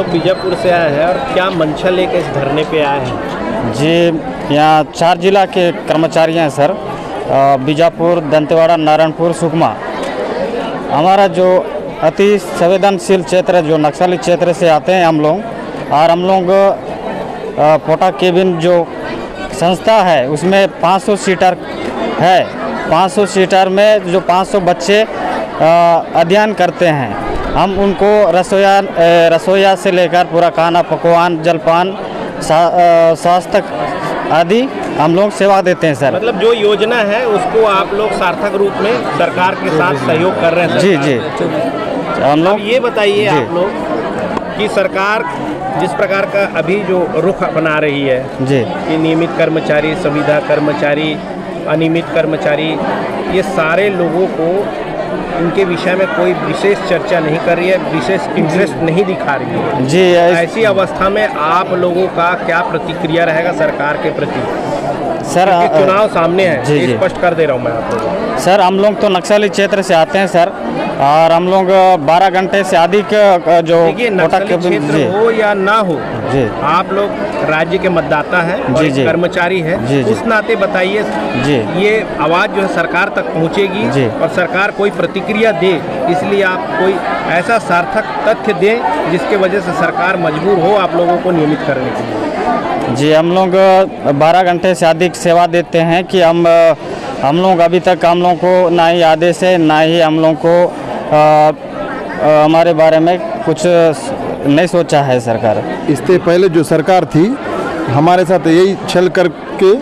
लोग बीजापुर से आए हैं और क्या मंशा लेकर इस धरने पे आए हैं? जी, यहाँ 4 जिला के कर्मचारी हैं सर। बीजापुर, दंतेवाड़ा, नारायणपुर, सुकमा। हमारा जो अति संवेदनशील क्षेत्र है, जो नक्सली क्षेत्र से आते हैं हम लोग, और हम लोग पोटा केबिन जो संस्था है उसमें 500 सीटर है। 500 सीटर में जो 500 बच्चे अध्ययन करते हैं, हम उनको रसोइया से लेकर पूरा खाना पकवान, जलपान, स्वास्थ्य आदि हम लोग सेवा देते हैं सर। मतलब जो योजना है उसको आप लोग सार्थक रूप में सरकार के साथ सहयोग कर रहे हैं? जी जी, हम लोग। ये बताइए आप लोग कि सरकार जिस प्रकार का अभी जो रुख अपना रही है जी, कि नियमित कर्मचारी, संविदा कर्मचारी, अनियमित कर्मचारी, ये सारे लोगों को इनके विषय में कोई विशेष चर्चा नहीं कर रही है, विशेष इंटरेस्ट नहीं दिखा रही है जी। ऐसी अवस्था में आप लोगों का क्या प्रतिक्रिया रहेगा सरकार के प्रति? सर चुनाव सामने है, जी जी, स्पष्ट कर दे रहा हूँ मैं आप लोगों को। सर हम लोग तो नक्सली क्षेत्र से आते हैं सर, और हम लोग 12 घंटे से अधिक जो देखिए, नक्सली क्षेत्र हो या ना हो, जी, आप लोग राज्य के मतदाता हैं और जी, कर्मचारी हैं, उस नाते बताइए जी, ये आवाज़ जो है सरकार तक पहुंचेगी जी, और सरकार कोई प्रतिक्रिया दे, इसलिए आप कोई ऐसा सार्थक तथ्य दें जिसके वजह से सरकार मजबूर हो आप लोगों को नियमित करने के लिए। जी, हम लोग 12 घंटे से अधिक सेवा देते हैं कि हम लोग अभी तक हम लोग को ना ही आदेश है, ना ही हम लोग को हमारे बारे में कुछ नहीं सोचा है सरकार। इससे पहले जो सरकार थी हमारे साथ यही छल करके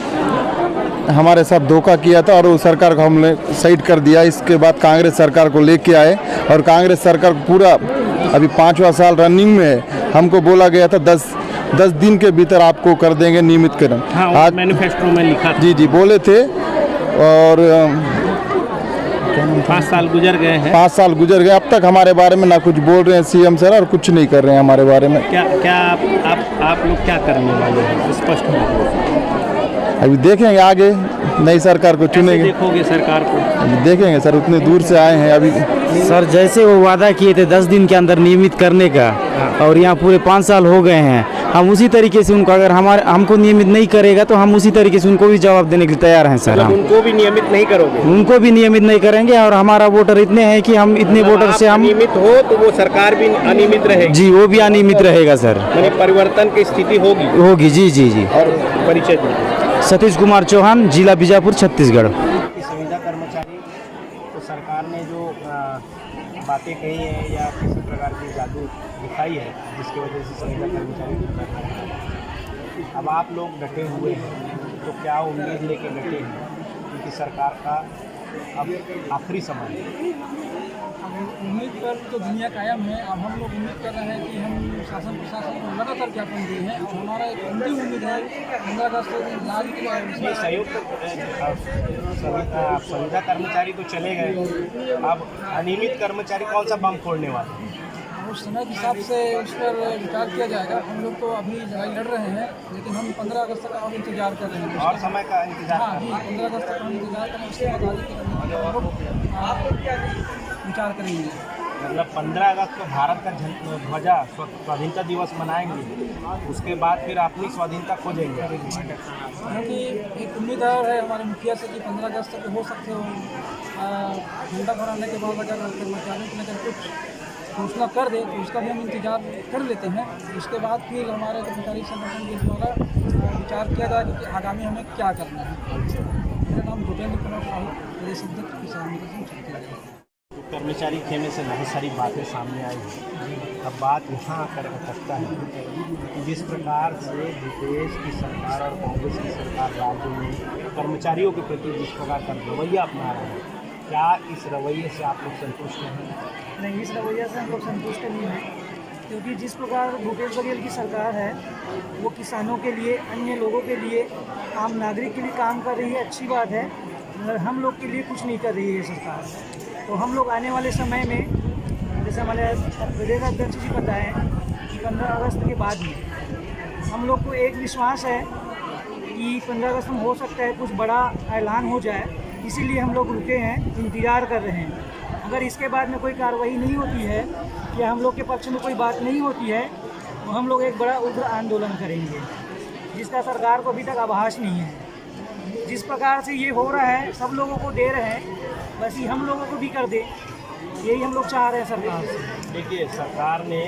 हमारे साथ धोखा किया था और वो सरकार को हमने साइड कर दिया। इसके बाद कांग्रेस सरकार को लेके आए और कांग्रेस सरकार पूरा अभी 5वां साल रनिंग में है। हमको बोला गया था 10 दिन के भीतर आपको कर देंगे नियमितकरण। हाँ, आज मैनिफेस्टो में लिखा था। जी जी बोले थे, और 5 साल गुजर गए हैं। 5 साल गुजर गए, अब तक हमारे बारे में ना कुछ बोल रहे हैं सीएम सर, और कुछ नहीं कर रहे हैं हमारे बारे में। क्या आप लोग क्या करने वाले हैं स्पष्ट अभी देखेंगे, आगे नई सरकार को चुनेंगे। देखोगे सरकार को? देखेंगे सर, उतने दूर से आए हैं अभी। सर जैसे वो वादा किए थे 10 दिन के अंदर नियमित करने का, और यहाँ पूरे 5 साल हो गए हैं, हम उसी तरीके से उनको, अगर हमको नियमित नहीं करेगा तो हम उसी तरीके से उनको भी जवाब देने के लिए तैयार हैं सर। हम उनको भी नियमित नहीं करोगे? उनको भी नियमित नहीं करेंगे, और हमारा वोटर इतने हैं कि हम इतने वोटर से हम नियमित हो तो वो सरकार भी अनियमित रहेगी? जी, वो भी अनियमित रहेगा सर। यानी परिवर्तन की स्थिति होगी? जी जी जी। और परिचय दीजिए। सतीश कुमार चौहान, जिला बीजापुर, छत्तीसगढ़। संविदा कर्मचारी तो सरकार ने जो बातें कही है या किसी प्रकार की जादू दिखाई है जिसकी वजह से संविदा कर्मचारी अब आप लोग डटे हुए हैं, तो क्या उम्मीद लेके डटे हैं क्योंकि सरकार का अब आखिरी समय है? उम्मीद पर तो दुनिया कायम है। अब हम लोग उम्मीद कर रहे हैं कि हम शासन प्रशासन को लगातार ज्ञापन दिए हैं, और हमारा एक अंतिम उम्मीद है 15 अगस्त को लाल किला ये संयुक्त संविदा कर्मचारी तो चले गए, अब अनियमित कर्मचारी कौन सा बम फोड़ने वाले हैं? उस समय के हिसाब से उस पर विचार किया जाएगा। हम लोग तो अभी लड़ाई लड़ रहे हैं, लेकिन हम 15 अगस्त तक और इंतजार कर रहे हैं। और समय का इंतजार? हाँ जी, 15 अगस्त तक हम इंतजार करें, उसके बाद आगे की रणनीति हम लोग विचार करेंगे। मतलब 15 अगस्त को भारत का ध्वजा स्वाधीनता दिवस मनाएंगे, उसके बाद फिर अपनी स्वाधीनता खोजेंगे? क्योंकि एक उम्मीद है हमारे मुखिया से कि 15 अगस्त तक हो सकते हो झंडा फहराने के बाद अगर कर्मचारियों के लेकर कुछ घोषणा कर दे तो उसका भी हम इंतजार कर लेते हैं। उसके बाद फिर हमारे कर्मचारी संगठन के द्वारा विचार किया जाएगा कि आगामी हमें क्या करना है। मेरा नाम भूपेंद्र कुमार साहू, प्रदेश अध्यक्ष किसान संगठन। कर्मचारी खेमे से बहुत सारी बातें सामने आई हैं। अब बात यहाँ आकर अटकता है कि जिस प्रकार से देश की सरकार और कांग्रेस की सरकार राज्य में कर्मचारियों के प्रति जिस प्रकार का रवैया अपना रहे हैं, क्या इस रवैये से आप लोग संतुष्ट हैं? नहीं, इस रवैया से हम लोग संतुष्ट नहीं हैं, क्योंकि जिस प्रकार भूपेश बघेल की सरकार है वो किसानों के लिए, अन्य लोगों के लिए, आम नागरिक के लिए काम कर रही है, अच्छी बात है, मगर हम लोग के लिए कुछ नहीं कर रही है सरकार। तो हम लोग आने वाले समय में, जैसे हमारे प्रदेश अध्यक्ष जी बताएं कि 15 अगस्त के बाद में हम लोग को एक विश्वास है कि 15 अगस्त में हो सकता है कुछ बड़ा ऐलान हो जाए, इसीलिए हम लोग रुके हैं, इंतज़ार कर रहे हैं। अगर इसके बाद में कोई कार्रवाई नहीं होती है या हम लोग के पक्ष में कोई बात नहीं होती है तो हम लोग एक बड़ा उग्र आंदोलन करेंगे, जिसका सरकार को अभी तक आभास नहीं है। जिस प्रकार से ये हो रहा है, सब लोगों को दे रहे हैं, बस ही हम लोगों को भी कर दे, यही हम लोग चाह रहे हैं सरकार से। देखिए, सरकार ने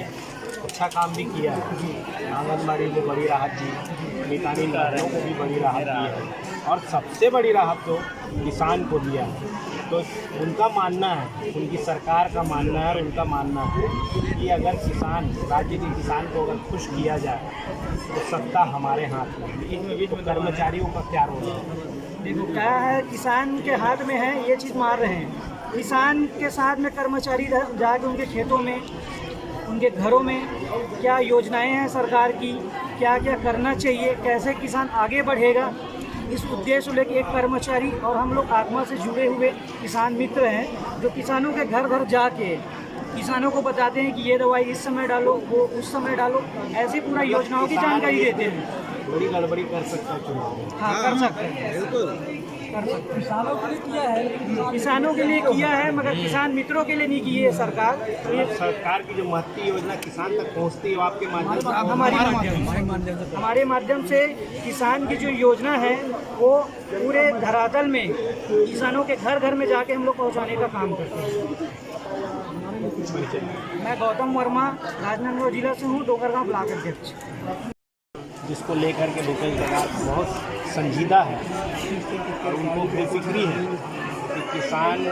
अच्छा काम भी किया है, आंगनबाड़ी को बड़ी राहत दी, मितानी नारियों को भी बड़ी राहत दी है, और सबसे बड़ी राहत तो किसान को दिया है। तो उनका मानना है, उनकी सरकार का मानना है और उनका मानना है कि अगर किसान, राज्य के किसान को अगर खुश किया जाए तो सत्ता हमारे हाथ में। बीच में कर्मचारियों का क्या रोल है? देखो क्या है, किसान के हाथ में है, ये चीज़ मार रहे हैं। किसान के साथ में कर्मचारी जाके उनके खेतों में, उनके घरों में क्या योजनाएं हैं सरकार की, क्या क्या करना चाहिए, कैसे किसान आगे बढ़ेगा, इस उद्देश्य को लेकर एक कर्मचारी और हम लोग आत्मा से जुड़े हुए किसान मित्र हैं, जो किसानों के घर घर जाके किसानों को बताते हैं कि ये दवाई इस समय डालो, वो उस समय डालो, ऐसी पूरा योजनाओं की जानकारी देते हैं। बड़ी गड़बड़ी कर सकता है चुनाव। हाँ, कर सकते हैं, कर सकते हैं। किसानों के लिए किया है, किसानों के लिए किया है, मगर किसान मित्रों के लिए नहीं की है सरकार। तो ये सरकार की जो महत्वपूर्ण योजना किसान तक पहुंचती है, वो आपके माध्यम से, हमारे माध्यम से किसान की जो योजना है वो पूरे धरातल में किसानों के घर घर में जाके हम लोग पहुंचाने का काम करते हैं। मैं गौतम वर्मा, राजनांदगांव जिला से हूँ, डोगरगांव ब्लॉक अध्यक्ष। जिसको लेकर के भूपेश सरकार बहुत संजीदा है और उनको बेफिक्री है कि किसान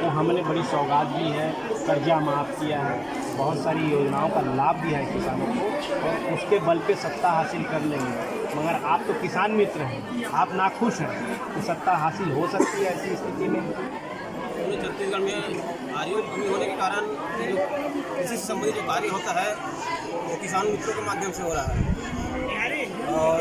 को हमने बड़ी सौगात दी है, कर्जा माफ़ किया है, बहुत सारी योजनाओं का लाभ दिया है किसानों को, और उसके बल पे सत्ता हासिल कर लेंगे। मगर आप तो किसान मित्र हैं, आप नाखुश हैं कि सत्ता हासिल हो सकती है ऐसी स्थिति में? छत्तीसगढ़ में आर्यों की कमी होने के कारण जो कृषि से संबंधित जो कार्य होता है वो किसान मित्रों के माध्यम से हो रहा है, और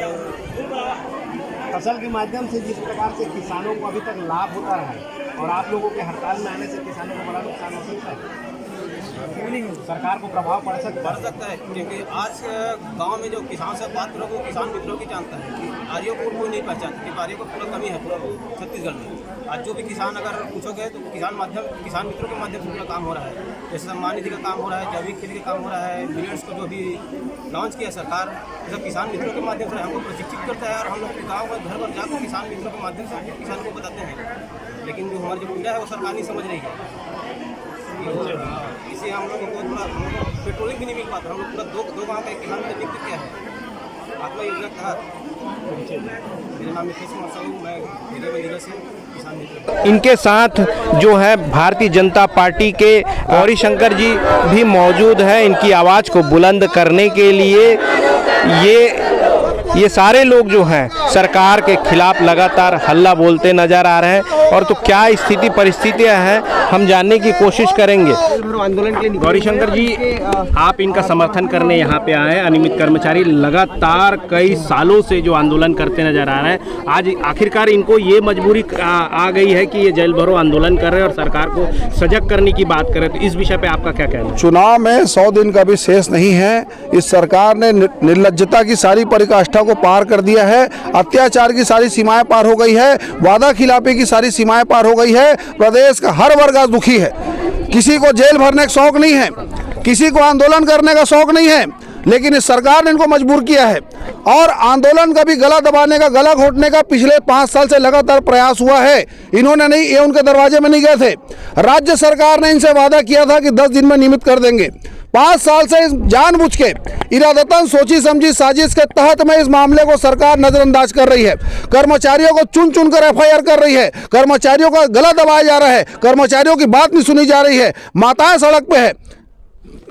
फसल के माध्यम से जिस प्रकार से किसानों को अभी तक लाभ होता रहा है, और आप लोगों के हड़ताल में आने से किसानों को बड़ा नुकसान हो सकता है, सरकार को प्रभाव पड़ सकता है। क्योंकि आज गांव में जो किसान से बात करो वो किसान मित्रों की जानता है कि आर्यों को कोई नहीं पहचानता, क्योंकि आर्यों को पूरा कमी है पूरा छत्तीसगढ़ में। आज जो भी किसान अगर पूछोगे तो किसान मित्रों के माध्यम से पूरा काम हो रहा है। जैसे सम्मान निधि का काम हो रहा है, जैविक खेती का काम हो रहा है, मिलेट्स को जो भी लॉन्च किया सरकार, ये सब किसान मित्रों के माध्यम से हमको प्रशिक्षित करता है, और हम लोग गाँव में घर घर जाकर किसान मित्रों के माध्यम से किसान को बताते हैं। लेकिन जो हमारी जो पीड़ा है वो सरकार नहीं समझ रही है, इसे हम लोग को बहुत बड़ा पेट्रोलिंग भी नहीं मिल पाता। हम लोग पूरा दो गाँव का किसान में व्यक्त किया है आत्मा योजना के तहत। मेरा नाम नितेश कुमार साहू, मैं जिला से किसान मित्र। इनके साथ जो है भारतीय जनता पार्टी के गौरी शंकर जी भी मौजूद हैं। इनकी आवाज़ को बुलंद करने के लिए ये सारे लोग जो हैं सरकार के खिलाफ लगातार हल्ला बोलते नजर आ रहे हैं। और तो क्या स्थिति परिस्थितियां हैं हम जानने की कोशिश करेंगे। गौरी शंकर जी, आप इनका समर्थन करने यहाँ पे आए हैं। अनियमित कर्मचारी लगातार कई सालों से जो आंदोलन करते नजर आ रहे हैं, आज आखिरकार इनको ये मजबूरी आ गई है कि ये जेल भरो आंदोलन कर रहे हैं और सरकार को सजग करने की बात कर रहे हैं। तो इस विषय पे आपका क्या कहना है? चुनाव में 100 दिन का भी शेष नहीं है। इस सरकार ने निर्लज्जता की सारी परिकाष्ठा को पार कर दिया है, अत्याचार की सारी सीमाएं पार हो गई है, वादा खिलाफी की सारी सीमाएं पार हो गई है। प्रदेश का हर वर्ग आज दुखी है। किसी को जेल भरने का शौक नहीं है, किसी को आंदोलन करने का शौक नहीं है, लेकिन इस सरकार ने इनको मजबूर किया है। और आंदोलन का भी गला दबाने का, गला घोटने का पिछले 5 साल से लगातार प्रयास हुआ है। इन्होंने नहीं, ये उनके दरवाजे में नहीं गए थे। राज्य सरकार ने इनसे वादा किया था कि 10 दिन में नियमित कर देंगे। 5 साल से जानबूझ के इरादतन सोची समझी साजिश के तहत में इस मामले को सरकार नजरअंदाज कर रही है। कर्मचारियों को चुन चुन कर FIR कर रही है, कर्मचारियों का गला दबाया जा रहा है, कर्मचारियों की बात नहीं सुनी जा रही है। माताएं सड़क पे है,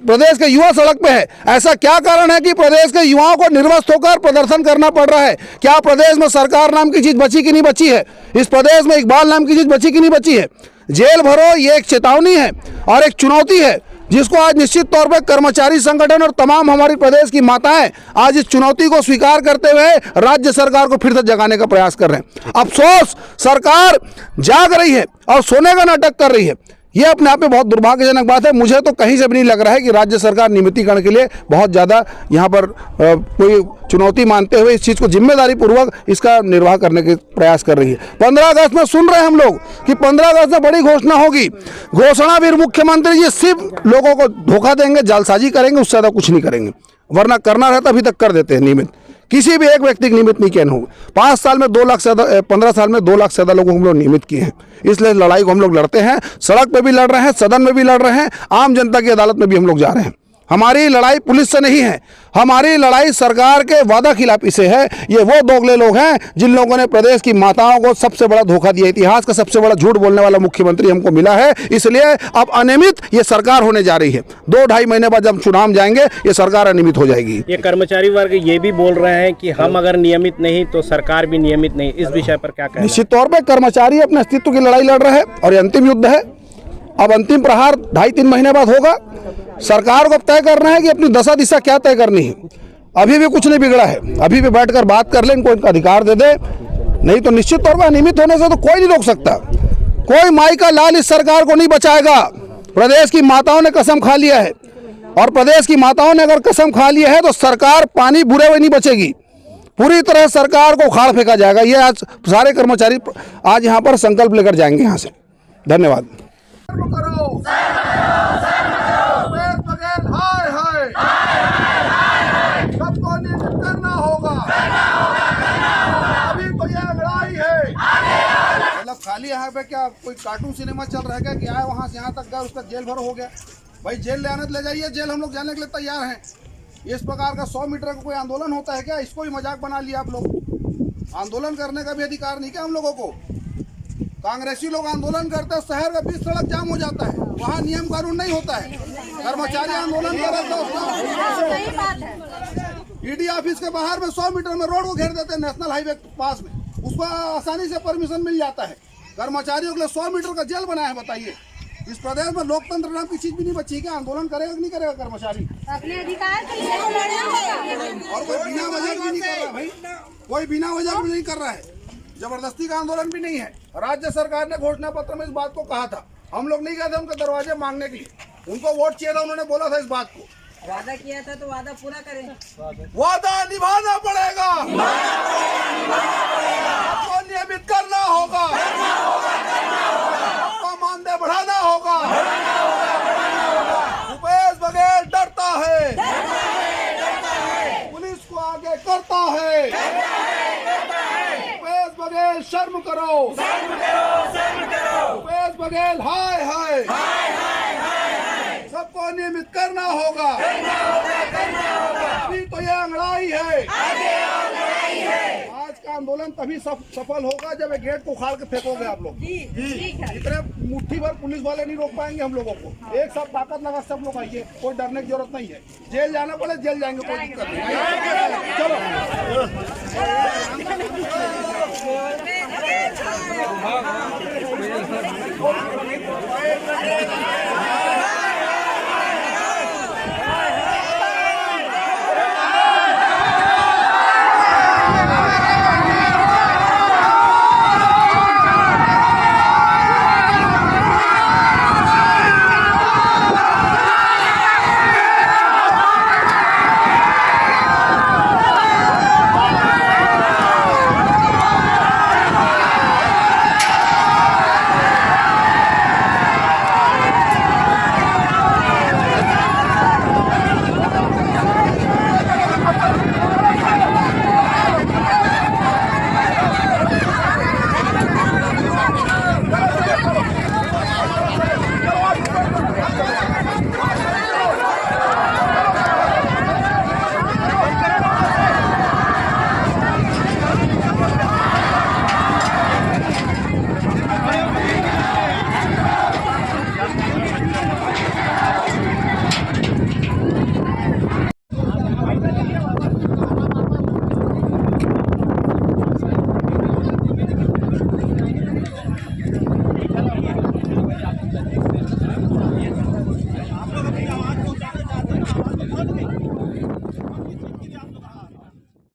प्रदेश के युवा सड़क पे है। ऐसा क्या कारण है कि प्रदेश के युवाओं को निर्वस्त्र होकर प्रदर्शन करना पड़ रहा है? क्या प्रदेश में सरकार नाम की चीज बची कि नहीं बची है? इस प्रदेश में इकबाल नाम की चीज बची कि नहीं बची है? जेल भरो ये एक चेतावनी है और एक चुनौती है, जिसको आज निश्चित तौर पर कर्मचारी संगठन और तमाम हमारी प्रदेश की माताएं आज इस चुनौती को स्वीकार करते हुए राज्य सरकार को फिर से जगाने का प्रयास कर रहे हैं। अफसोस, सरकार जाग रही है और सोने का नाटक कर रही है। ये अपने आप में बहुत दुर्भाग्यजनक बात है। मुझे तो कहीं से भी नहीं लग रहा है कि राज्य सरकार नियमितीकरण के लिए बहुत ज़्यादा यहाँ पर कोई चुनौती मानते हुए इस चीज़ को जिम्मेदारी पूर्वक इसका निर्वाह करने के प्रयास कर रही है। 15 अगस्त में सुन रहे हैं हम लोग कि 15 अगस्त में बड़ी घोषणा होगी। घोषणावीर मुख्यमंत्री जी सिर्फ लोगों को धोखा देंगे, जालसाजी करेंगे, उससे ज़्यादा कुछ नहीं करेंगे। वरना करना रहता अभी तक कर देते हैं नियमित। किसी भी एक व्यक्ति की नियमित नहीं किया होगा। 5 साल में 2 लाख से ज्यादा, 15 साल में 2 लाख से ज्यादा लोगों को हम लोग नियमित किए हैं। इसलिए लड़ाई को हम लोग लड़ते हैं, सड़क पे भी लड़ रहे हैं, सदन में भी लड़ रहे हैं, आम जनता की अदालत में भी हम लोग जा रहे हैं। हमारी लड़ाई पुलिस से नहीं है, हमारी लड़ाई सरकार के वादा खिलाफी से है। ये वो दोगले लोग हैं जिन लोगों ने प्रदेश की माताओं को सबसे बड़ा धोखा दिया। इतिहास का सबसे बड़ा झूठ बोलने वाला मुख्यमंत्री हमको मिला है, इसलिए अब अनियमित ये सरकार होने जा रही है। 2-2.5 महीने बाद जब चुनाव जाएंगे ये सरकार अनियमित हो जाएगी। ये कर्मचारी वर्ग ये भी बोल रहे हैं कि हम अगर नियमित नहीं तो सरकार भी नियमित नहीं। इस विषय पर क्या कहना? निश्चित तौर पर कर्मचारी अपने अस्तित्व की लड़ाई लड़ रहे हैं और ये अंतिम युद्ध है। अब अंतिम प्रहार 2.5-3 महीने बाद होगा। सरकार को अब तय करना है कि अपनी दशा दिशा क्या तय करनी है। अभी भी कुछ नहीं बिगड़ा है, अभी भी बैठकर बात कर ले, इनको इनका अधिकार दे दे। नहीं तो निश्चित तौर पर अनियमित होने से तो कोई नहीं रोक सकता। कोई माई का लाल इस सरकार को नहीं बचाएगा। प्रदेश की माताओं ने कसम खा लिया है और प्रदेश की माताओं ने अगर कसम खा लिया है तो सरकार पानी बुरे हुए नहीं बचेगी। पूरी तरह सरकार को उखाड़ फेंका जाएगा। ये आज सारे कर्मचारी आज यहाँ पर संकल्प लेकर जाएंगे यहाँ से। धन्यवाद। सबको नियमित करना होगा। अभी तो यह लड़ाई है। मतलब खाली यहाँ पे क्या कोई कार्टून सिनेमा चल रहा है क्या कि आए वहाँ से यहाँ तक गए उसका जेल भर हो गया? भाई जेल ले आने ले जाइए, जेल हम लोग जाने के लिए तैयार हैं। इस प्रकार का 100 मीटर का कोई आंदोलन होता है क्या? इसको भी मजाक बना लिया आप लोग। आंदोलन करने का भी अधिकार नहीं क्या हम लोगों को? कांग्रेसी लोग आंदोलन करते हैं, शहर का बीच सड़क जाम हो जाता है, वहाँ नियम कानून नहीं होता है। कर्मचारी आंदोलन कर रहे थे, ईडी ऑफिस के बाहर में 100 मीटर में रोड को घेर देते हैं, नेशनल हाईवे के पास में, उसको आसानी से परमिशन मिल जाता है। कर्मचारियों के लिए 100 मीटर का जेल बनाया है। बताइए इस प्रदेश में लोकतंत्र नाम की चीज भी नहीं बची क्या? आंदोलन करेगा कि नहीं करेगा कर्मचारी? अपने अधिकार के लिए लड़ना होगा। और कोई बिना वजह भी नहीं कर रहा भाई, कोई बिना वजह भी नहीं कर रहा है। जबरदस्ती का आंदोलन भी नहीं है। राज्य सरकार ने घोषणा पत्र में इस बात को कहा था। हम लोग नहीं गए थे उनके दरवाजे मांगने के लिए, उनको वोट चाहिए था, उन्होंने बोला था इस बात को। वादा किया था तो वादा पूरा करें। वादा निभाना पड़ेगा, आपको नियमित करना होगा, आपका मानदेय बढ़ाना होगा। भूपेश बघेल डरता है, पुलिस को आगे करता है। भूपेश बघेल शर्म करो, भूपेश बघेल हाय हाय। सबको नियमित करना होगा। अभी तो यह लड़ाई है। आज का आंदोलन तभी सफल होगा जब ये गेट को उखाड़ के फेंकोगे आप लोग। इतने मुट्ठी भर पुलिस वाले नहीं रोक पाएंगे हम लोगों को। एक साथ ताकत लगा सब लोग आइए, कोई डरने की जरूरत नहीं है। जेल जाना पड़े जेल जाएंगे, कोई दिक्कत नहीं। चलो